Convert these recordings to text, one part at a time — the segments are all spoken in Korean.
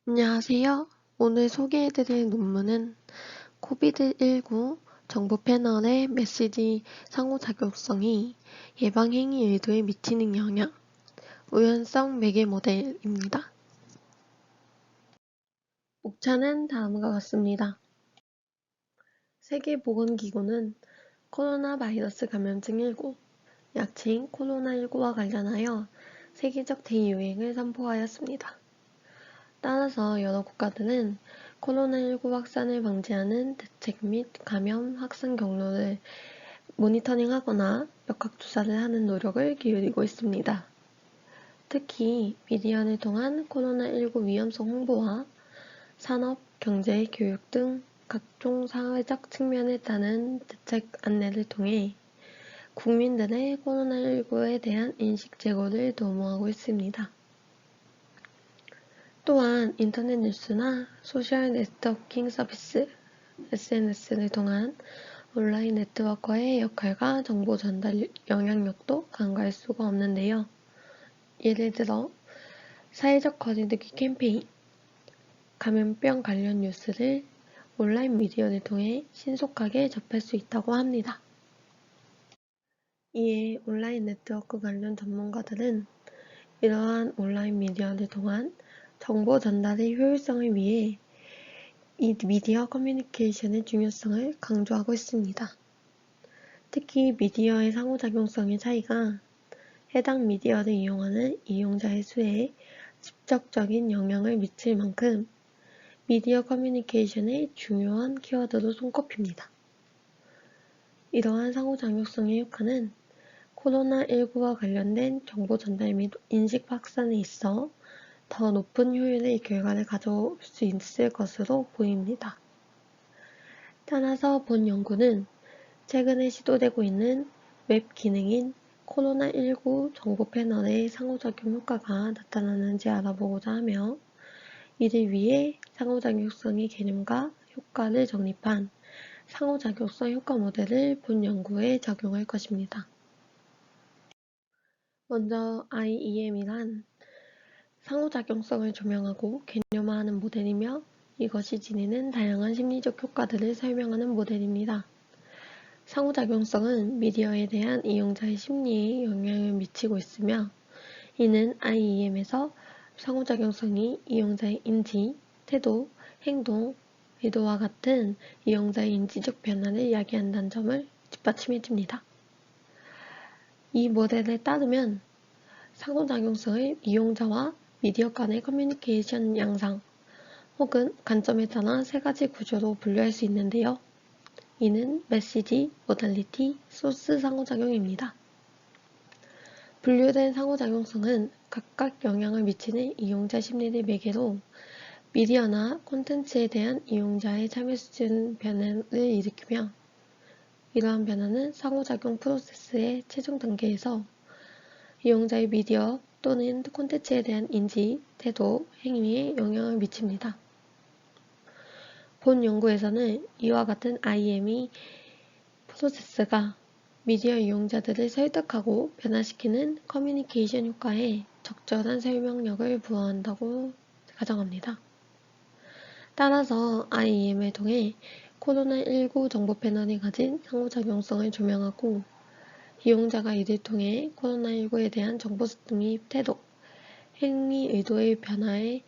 안녕하세요. 오늘 소개해드릴 논문은 코비드19 정보 패널의 메시지 상호작용성이 예방행위 의도에 미치는 영향, 우연성 매개 모델입니다. 목차는 다음과 같습니다. 세계보건기구는 코로나 바이러스 감염증 19, 약칭 코로나19와 관련하여 세계적 대유행을 선포하였습니다. 따라서 여러 국가들은 코로나19 확산을 방지하는 대책 및 감염 확산 경로를 모니터링하거나 역학조사를 하는 노력을 기울이고 있습니다. 특히 미디어를 통한 코로나19 위험성 홍보와 산업, 경제, 교육 등 각종 사회적 측면에 따른 대책 안내를 통해 국민들의 코로나19에 대한 인식 제고를 도모하고 있습니다. 또한 인터넷 뉴스나 소셜 네트워킹 서비스, SNS를 통한 온라인 네트워커의 역할과 정보 전달 영향력도 간과할 수가 없는데요. 예를 들어 사회적 거리두기 캠페인, 감염병 관련 뉴스를 온라인 미디어를 통해 신속하게 접할 수 있다고 합니다. 이에 온라인 네트워크 관련 전문가들은 이러한 온라인 미디어를 통한 정보 전달의 효율성을 위해 이 미디어 커뮤니케이션의 중요성을 강조하고 있습니다. 특히 미디어의 상호작용성의 차이가 해당 미디어를 이용하는 이용자의 수에 직접적인 영향을 미칠 만큼 미디어 커뮤니케이션의 중요한 키워드로 손꼽힙니다. 이러한 상호작용성의 효과는 코로나19와 관련된 정보 전달 및 인식 확산에 있어 더 높은 효율의 결과를 가져올 수 있을 것으로 보입니다. 따라서 본 연구는 최근에 시도되고 있는 웹 기능인 코로나19 정보 패널의 상호작용 효과가 나타나는지 알아보고자 하며 이를 위해 상호작용성의 개념과 효과를 정립한 상호작용성 효과 모델을 본 연구에 적용할 것입니다. 먼저 IEM이란 상호작용성을 조명하고 개념화하는 모델이며 이것이 지니는 다양한 심리적 효과들을 설명하는 모델입니다. 상호작용성은 미디어에 대한 이용자의 심리에 영향을 미치고 있으며 이는 IEM에서 상호작용성이 이용자의 인지, 태도, 행동, 의도와 같은 이용자의 인지적 변화를 이야기한다는 점을 뒷받침해줍니다. 이 모델에 따르면 상호작용성을 이용자와 미디어 간의 커뮤니케이션 양상 혹은 관점에 따라 세 가지 구조로 분류할 수 있는데요. 이는 메시지, 모달리티, 소스 상호작용입니다. 분류된 상호작용성은 각각 영향을 미치는 이용자 심리를 매개로 미디어나 콘텐츠에 대한 이용자의 참여 수준 변화를 일으키며 이러한 변화는 상호작용 프로세스의 최종 단계에서 이용자의 미디어 또는 콘텐츠에 대한 인지, 태도, 행위에 영향을 미칩니다. 본 연구에서는 이와 같은 IME 프로세스가 미디어 이용자들을 설득하고 변화시키는 커뮤니케이션 효과에 적절한 설명력을 부여한다고 가정합니다. 따라서 IEM을 통해 코로나19 정보 패널이 가진 상호작용성을 조명하고 이용자가 이를 통해 코로나19에 대한 정보 습득 태도, 행위 의도의 변화에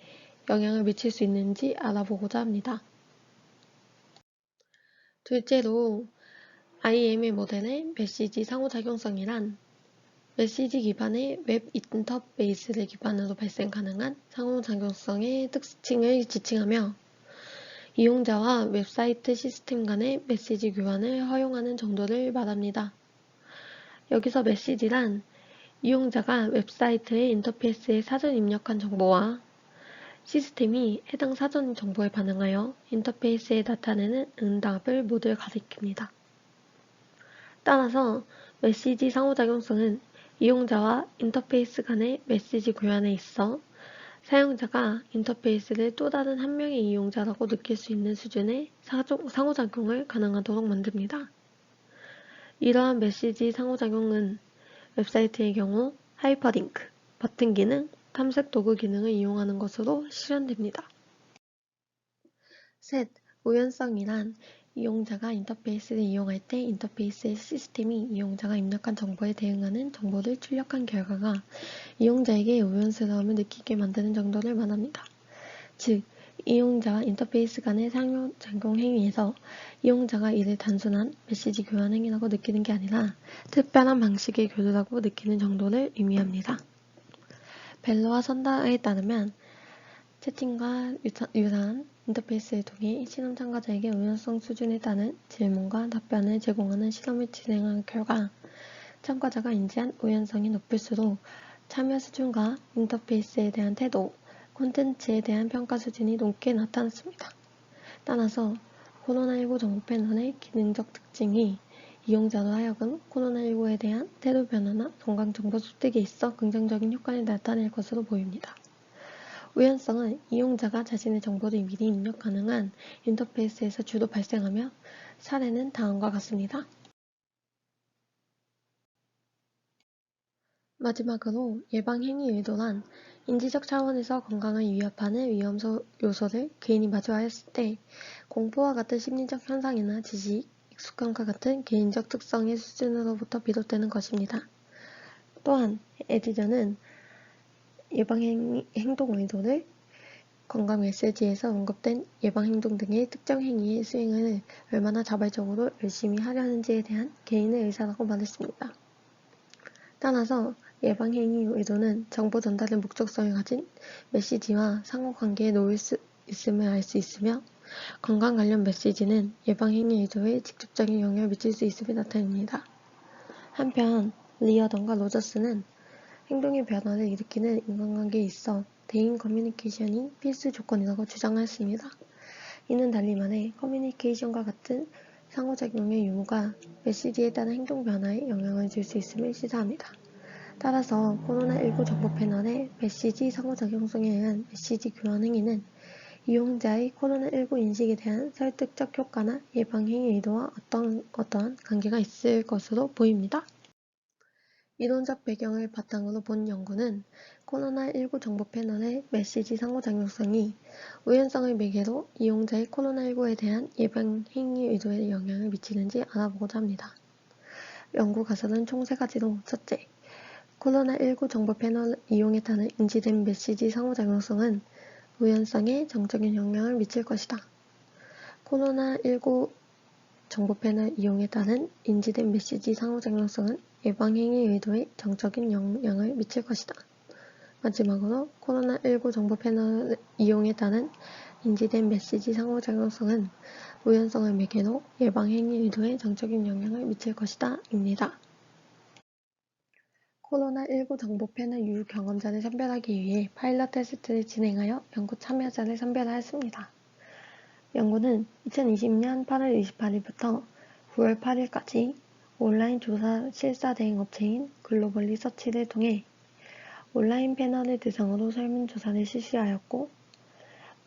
영향을 미칠 수 있는지 알아보고자 합니다. 둘째로 IM의 모델의 메시지 상호작용성이란 메시지 기반의 웹 인터페이스를 기반으로 발생 가능한 상호작용성의 특징을 지칭하며 이용자와 웹사이트 시스템 간의 메시지 교환을 허용하는 정도를 말합니다. 여기서 메시지란 이용자가 웹사이트의 인터페이스에 사전 입력한 정보와 시스템이 해당 사전 정보에 반응하여 인터페이스에 나타내는 응답을 모두 가리킵니다. 따라서 메시지 상호작용성은 이용자와 인터페이스 간의 메시지 교환에 있어 사용자가 인터페이스를 또 다른 한 명의 이용자라고 느낄 수 있는 수준의 상호작용을 가능하도록 만듭니다. 이러한 메시지 상호작용은 웹사이트의 경우 하이퍼링크, 버튼 기능, 탐색 도구 기능을 이용하는 것으로 실현됩니다. 셋, 우연성이란 이용자가 인터페이스를 이용할 때 인터페이스의 시스템이 이용자가 입력한 정보에 대응하는 정보를 출력한 결과가 이용자에게 우연스러움을 느끼게 만드는 정도를 말합니다. 즉, 이용자와 인터페이스 간의 상호작용 행위에서 이용자가 이를 단순한 메시지 교환 행위라고 느끼는 게 아니라 특별한 방식의 교류라고 느끼는 정도를 의미합니다. 벨로와 선다에 따르면 채팅과 유사한 인터페이스를 통해 실험 참가자에게 우연성 수준에 따른 질문과 답변을 제공하는 실험을 진행한 결과 참가자가 인지한 우연성이 높을수록 참여 수준과 인터페이스에 대한 태도, 콘텐츠에 대한 평가 수준이 높게 나타났습니다. 따라서 코로나19 정보 패널의 기능적 특징이 이용자로 하여금 코로나19에 대한 태도 변화나 건강 정보 습득에 있어 긍정적인 효과를 나타낼 것으로 보입니다. 우연성은 이용자가 자신의 정보를 미리 입력 가능한 인터페이스에서 주로 발생하며 사례는 다음과 같습니다. 마지막으로 예방행위 의도란 인지적 차원에서 건강을 위협하는 위험 요소를 개인이 마주하였을 때 공포와 같은 심리적 현상이나 지식, 익숙함과 같은 개인적 특성의 수준으로부터 비롯되는 것입니다. 또한 에디저는 예방행동 의도를 건강 메시지에서 언급된 예방행동 등의 특정 행위의 수행을 얼마나 자발적으로 열심히 하려는지에 대한 개인의 의사라고 말했습니다. 따라서 예방행위 의도는 정보 전달의 목적성을 가진 메시지와 상호관계에 놓일 수 있음을 알 수 있으며 건강 관련 메시지는 예방행위 의도에 직접적인 영향을 미칠 수 있음을 나타냅니다. 한편 리어던과 로저스는 행동의 변화를 일으키는 인간관계에 있어 대인 커뮤니케이션이 필수 조건이라고 주장하였습니다. 이는 달리 말해 커뮤니케이션과 같은 상호작용의 유무가 메시지에 따른 행동 변화에 영향을 줄 수 있음을 시사합니다. 따라서 코로나19 정보 패널의 메시지 상호작용성에 의한 메시지 교환 행위는 이용자의 코로나19 인식에 대한 설득적 효과나 예방행위 의도와 어떠한 관계가 있을 것으로 보입니다. 이론적 배경을 바탕으로 본 연구는 코로나19 정보 패널의 메시지 상호작용성이 우연성을 매개로 이용자의 코로나19에 대한 예방행위 의도에 영향을 미치는지 알아보고자 합니다. 연구 가설은 총 3가지로 첫째, 코로나19 정보 패널 이용에 따른 인지된 메시지 상호작용성은 우연성에 정적인 영향을 미칠 것이다. 코로나19 정보 패널 이용에 따른 인지된 메시지 상호작용성은 예방행위 의도에 정적인 영향을 미칠 것이다. 마지막으로 코로나19 정보 패널 이용에 따른 인지된 메시지 상호작용성은 우연성을 매개로 예방행위 의도에 정적인 영향을 미칠 것이다. 입니다. 코로나19 정보 패널 유경험자를 선별하기 위해 파일럿 테스트를 진행하여 연구 참여자를 선별하였습니다. 연구는 2020년 8월 28일부터 9월 8일까지 온라인 조사 실사 대행 업체인 글로벌 리서치를 통해 온라인 패널을 대상으로 설문조사를 실시하였고,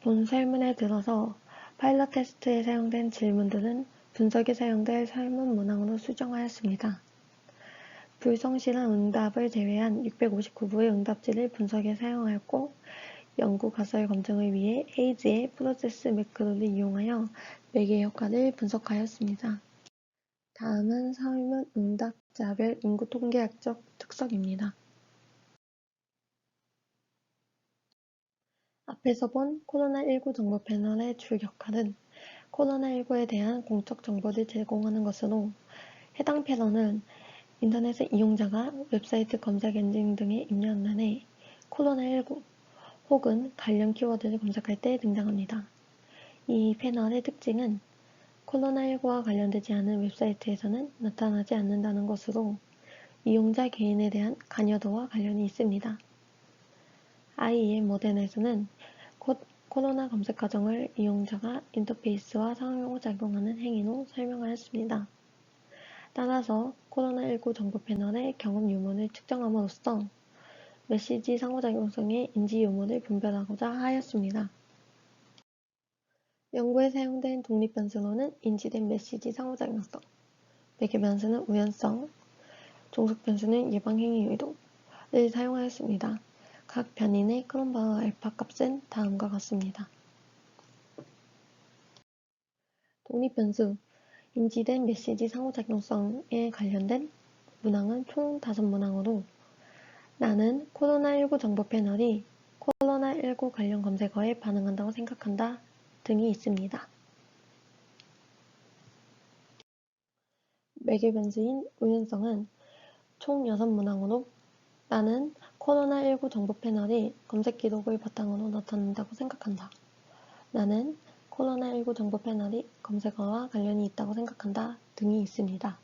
본 설문에 들어서 파일럿 테스트에 사용된 질문들은 분석에 사용될 설문 문항으로 수정하였습니다. 불성실한 응답을 제외한 659부의 응답지를 분석에 사용하였고, 연구 가설 검증을 위해 헤이즈의 프로세스 매크로를 이용하여 매개 효과를 분석하였습니다. 다음은 설문 응답자별 인구 통계학적 특성입니다. 앞에서 본 코로나19 정보 패널의 주 역할은 코로나19에 대한 공적 정보를 제공하는 것으로, 해당 패널은 인터넷 이용자가 웹사이트 검색 엔진 등의 입력란에 코로나19 혹은 관련 키워드를 검색할 때 등장합니다. 이 패널의 특징은 코로나19와 관련되지 않은 웹사이트에서는 나타나지 않는다는 것으로 이용자 개인에 대한 관여도와 관련이 있습니다. IEM 모델에서는 코로나 검색 과정을 이용자가 인터페이스와 상호작용하는 행위로 설명하였습니다. 따라서 코로나19 정보 패널의 경험 유무를 측정함으로써 메시지 상호작용성의 인지 유무를 분별하고자 하였습니다. 연구에 사용된 독립 변수로는 인지된 메시지 상호작용성, 매개 변수는 우연성, 종속 변수는 예방행위 의도를 사용하였습니다. 각 변인의 크롬바우 알파 값은 다음과 같습니다. 독립변수, 인지된 메시지 상호작용성에 관련된 문항은 총 5문항으로 나는 코로나19 정보 패널이 코로나19 관련 검색어에 반응한다고 생각한다 등이 있습니다. 매개 변수인 우연성은 총 6문항으로 나는 코로나19 정보 패널이 검색 기록을 바탕으로 나타난다고 생각한다. 나는 코로나19 정보 패널이 검색어와 관련이 있다고 생각한다 등이 있습니다.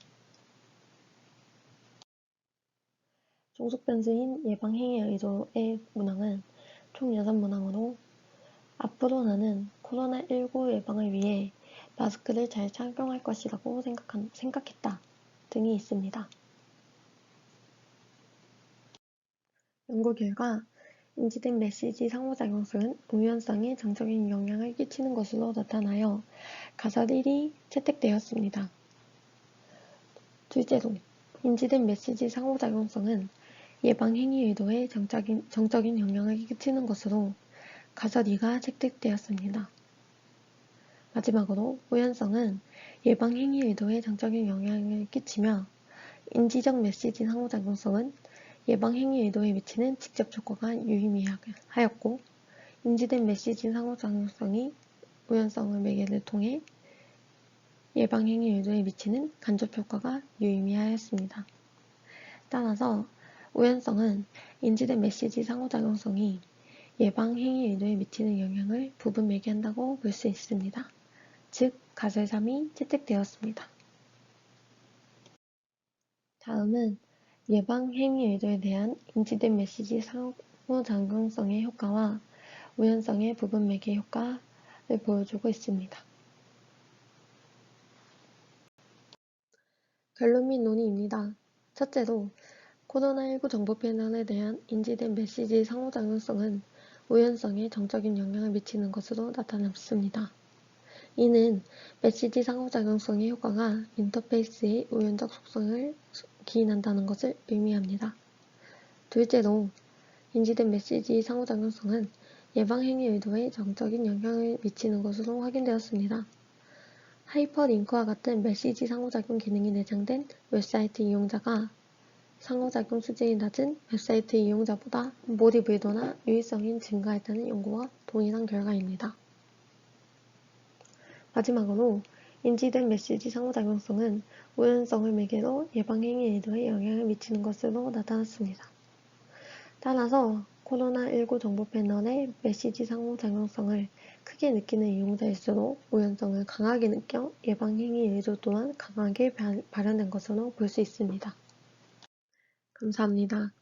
종속 변수인 예방 행위 의도의 문항은 총 6문항으로 앞으로 나는 코로나19 예방을 위해 마스크를 잘 착용할 것이라고 생각했다 등이 있습니다. 연구 결과 인지된 메시지 상호작용성은 우연성에 정적인 영향을 끼치는 것으로 나타나여 가설 1이 채택되었습니다. 둘째로, 인지된 메시지 상호작용성은 예방 행위 의도에 정적인 영향을 끼치는 것으로 가설 2가 채택되었습니다. 마지막으로 우연성은 예방 행위 의도에 정적인 영향을 끼치며 인지적 메시지 상호작용성은 예방 행위 의도에 미치는 직접 효과가 유의미하였고 인지된 메시지 상호작용성이 우연성의 매개를 통해 예방 행위 의도에 미치는 간접 효과가 유의미하였습니다. 따라서 우연성은 인지된 메시지 상호작용성이 예방 행위 의도에 미치는 영향을 부분 매개한다고 볼 수 있습니다. 즉, 가설 3이 채택되었습니다. 다음은 예방 행위 의도에 대한 인지된 메시지 상호작용성의 효과와 우연성의 부분 매개 효과를 보여주고 있습니다. 결론 및 논의입니다. 첫째로, 코로나19 정보 패널에 대한 인지된 메시지 상호작용성은 우연성에 정적인 영향을 미치는 것으로 나타났습니다. 이는 메시지 상호작용성의 효과가 인터페이스의 우연적 속성을 기인한다는 것을 의미합니다. 둘째로, 인지된 메시지 상호작용성은 예방행위 의도에 정적인 영향을 미치는 것으로 확인되었습니다. 하이퍼링크와 같은 메시지 상호작용 기능이 내장된 웹사이트 이용자가 상호작용 수준이 낮은 웹사이트 이용자보다 몰입 의도나 유의성이 증가했다는 연구와 동일한 결과입니다. 마지막으로 인지된 메시지 상호작용성은 우연성을 매개로 예방행위 의도에 영향을 미치는 것으로 나타났습니다. 따라서 코로나19 정보 패널의 메시지 상호작용성을 크게 느끼는 이용자일수록 우연성을 강하게 느껴 예방행위 의도 또한 강하게 발현된 것으로 볼 수 있습니다. 감사합니다.